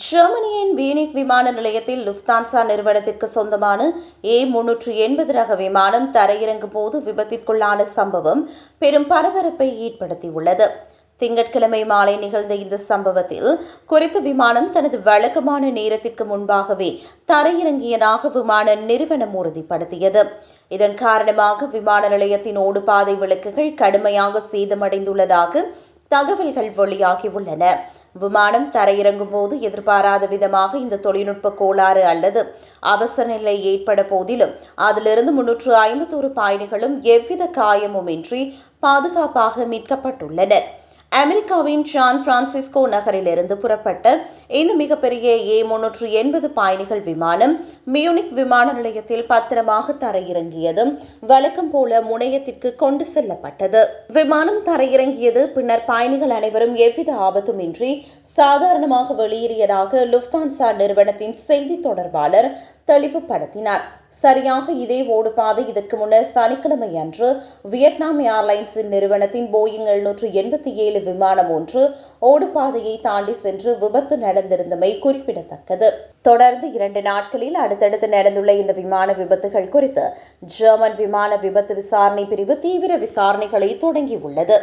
ஜெர்மனியின் வீனிக் விமான நிலையத்தில் லுஃப்தான்சா நிறுவனத்திற்கு சொந்தமான A380 ரக விமானம் தரையிறங்கும் போது விபத்திற்குள்ளான சம்பவம் பெரும் பரபரப்பை ஏற்படுத்தியுள்ளது. திங்கட்கிழமை மாலை நிகழ்ந்த இந்த சம்பவத்தில் குறித்த விமானம் தனது வழக்கமான நேரத்திற்கு முன்பாகவே தரையிறங்கியதாக விமான நிறுவனம் உறுதிப்படுத்தியது. இதன் காரணமாக விமான நிலையத்தின் ஓடுபாதை விளக்குகள் கடுமையாக சேதமடைந்துள்ளதாக தகவல்கள் வெளியாகியுள்ளன. விமானம் தரையிறங்கும் போது எதிர்பாராத விதமாக இந்த தொழில்நுட்ப கோளாறு அல்லது அவசர நிலை ஏற்பட போதிலும் அதிலிருந்து 351 பயணிகளும் எவ்வித காயமுமின்றி பாதுகாப்பாக மீட்கப்பட்டுள்ளனர். அமெரிக்காவின் சான் பிரான்சிஸ்கோ நகரிலிருந்து புறப்பட்ட இந்த மிகப்பெரிய A380 பயணிகள் விமானம் மியூனிக் விமான நிலையத்தில் பத்திரமாக தரையிறங்கியதும் வழக்கம் போல முனையத்திற்கு கொண்டு செல்லப்பட்டது. விமானம் தரையிறங்கியது பின்னர் பயணிகள் அனைவரும் எவ்வித ஆபத்துமின்றி சாதாரணமாக வெளியேறியதாக லுஃப்தான்சா நிறுவனத்தின் செய்தி தொடர்பாளர் தெளிவுபடுத்தினார். சரியாக இதே ஓடுபாதை இதற்கு முன்னர் சனிக்கிழமை அன்று வியட்நாம் ஏர்லைன்ஸின் நிறுவனத்தின் போயிங் 787 விமானம் ஒன்று ஓடுபாதையை தாண்டி சென்று விபத்து நடந்திருந்தமை குறிப்பிடத்தக்கது. தொடர்ந்து 2 நாட்களில் அடுத்தடுத்து நடந்துள்ள இந்த விமான விபத்துகள் குறித்து ஜெர்மன் விமான விபத்து விசாரணை பிரிவு தீவிர விசாரணைகளை தொடங்கியுள்ளது.